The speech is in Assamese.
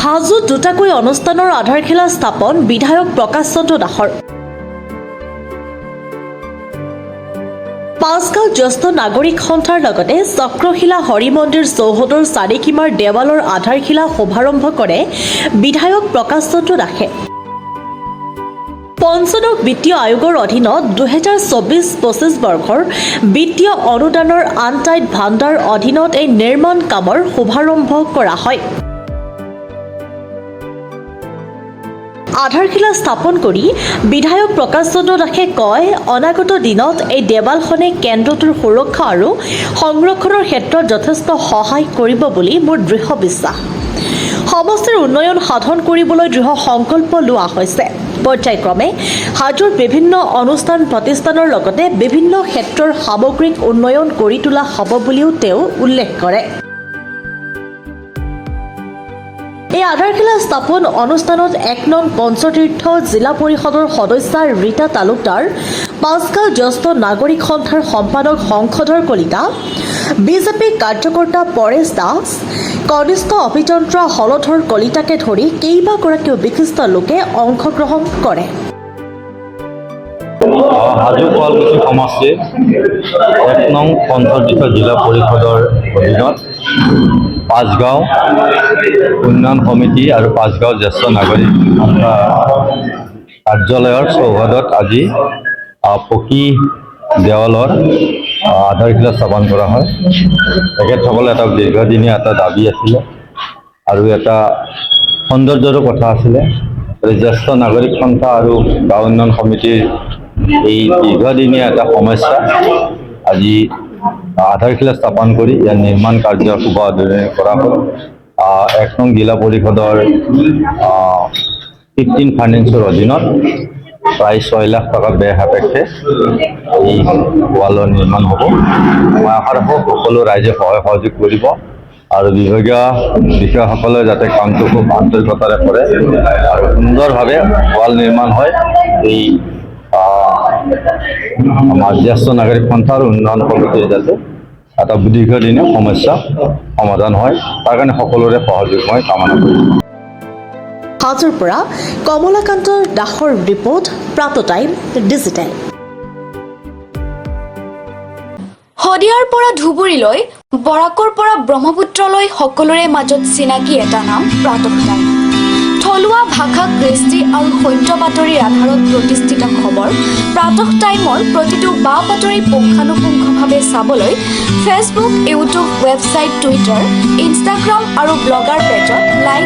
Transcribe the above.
হাজোত দুটাকৈ অনুষ্ঠানৰ আধাৰশিলা স্থাপন বিধায়ক প্ৰকাশ চন্দ্ৰ দাসৰ। পাঁচগাঁও জ্যেষ্ঠ নাগৰিক সন্থাৰ লগতে চক্ৰশিলা হৰি মন্দিৰ চৌহদৰ চাৰিসীমাৰ দেৱালৰ আধাৰশিলা শুভাৰম্ভ কৰে বিধায়ক প্ৰকাশ চন্দ্ৰ দাসে। পঞ্চদশ বিত্তীয় আয়োগৰ অধীনত 2024-25 বৰ্ষৰ বিত্তীয় অনুদানৰ আনটাইড ভাণ্ডাৰ অধীনত এই নিৰ্মাণ কামৰ শুভাৰম্ভ কৰা হয়। আধাৰশিলা স্থাপন কৰি বিধায়ক প্ৰকাশ চন্দ্ৰ দাসে কয়, অনাগত দিনত এই দেৱালখনে কেন্দ্ৰটোৰ সুৰক্ষা আৰু সংৰক্ষণৰ ক্ষেত্ৰত যথেষ্ট সহায় কৰিব বুলি মোৰ দৃঢ় বিশ্বাস। সমষ্টিৰ উন্নয়ন সাধন কৰিবলৈ দৃঢ় সংকল্প লোৱা হৈছে। পৰ্যায়ক্ৰমে হাজোৰ বিভিন্ন অনুষ্ঠান প্ৰতিষ্ঠানৰ লগতে বিভিন্ন ক্ষেত্ৰৰ সামগ্ৰিক উন্নয়ন কৰি তোলা হ'ব বুলিও তেওঁ উল্লেখ কৰে। এই আধাৰশিলা স্থাপন অনুষ্ঠানত 1 নং পঞ্চতীৰ্থ জিলা পৰিষদৰ সদস্যা ৰীতা তালুকদাৰ, পাঁচগাঁও জ্যেষ্ঠ নাগৰিক সন্থাৰ সম্পাদক শংখধৰ কলিতা, বিজেপি কাৰ্যকৰ্তা পৰেশ দাস, কনিষ্ঠ অভিযন্ত্ৰা হলধৰ কলিতাকে ধৰি কেইবাগৰাকীও বিশিষ্ট লোকে অংশগ্ৰহণ কৰে। হাজো শুৱালকুছি সমষ্টিৰ 1 নং পঞ্চতীৰ্থ জিলা পৰিষদৰ অধীনত পাঁচগাঁও উন্নয়ন সমিতি আৰু পাঁচগাঁও জ্যেষ্ঠ নাগৰিক সন্থা কাৰ্যালয়ৰ চৌহদত আজি পকী দেৱালৰ আধাৰশিলা স্থাপন কৰা হয়। তেখেতসকলে এটা দীৰ্ঘদিনীয়া এটা দাবী আছিলে আৰু এটা সৌন্দৰ্যৰো কথা আছিলে। জ্যেষ্ঠ নাগৰিক সন্থা আৰু গাঁও উন্নয়ন সমিতিৰ এই দীৰ্ঘদিনীয়া এটা সমস্যা আজি আধাৰশিলা স্থাপন কৰি ইয়াৰ নিৰ্মাণ কাৰ্য শুভ উদ্বোধন কৰা হ'ল। 1 নং জিলা পৰিষদৰ 15 ফাইনেন্সৰ অধীনত প্ৰায় 6 লাখ টকা ব্যয় সাপেক্ষে এই ৱালৰ নিৰ্মাণ হ'ব। মই আশা ৰাখোঁ সকলো ৰাইজে সহায় সহযোগ কৰিব আৰু বিভাগীয় বিষয়াসকলে যাতে কামটো খুব আন্তৰিকতাৰে কৰে আৰু সুন্দৰভাৱে ৱাল নিৰ্মাণ হয়। এই আমাৰ জ্যেষ্ঠ নাগৰিক সন্থাৰ উন্নয়ন সমিতিৰ যাতে এটা দীৰ্ঘদিনীয়া সমস্যা সমাধান হয়, তাৰ কাৰণে সকলোৰে সহযোগ মই কামনা কৰিছোঁ। হাজোৰ পৰা কমলাকান্ত দাসৰ ৰিপৰ্ট, প্ৰাতঃ টাইম ডিজিটেল। শদিয়াৰ পৰা ধুবুৰীলৈ, বৰাকৰ পৰা ব্ৰহ্মপুত্ৰলৈ সকলোৰে মাজত চিনাকি এটা নাম প্ৰাতঃ টাইম। থলুৱা ভাষা, কৃষ্টি আৰু সত্য বাতৰিৰ আধাৰত প্ৰতিষ্ঠিত খবৰ প্ৰাতঃ টাইমৰ প্ৰতিটো বা বাতৰি পুংখানুপুংখভাৱে চাবলৈ Facebook, YouTube, website, Twitter, Instagram আৰু ব্লগাৰ পেজত লাইক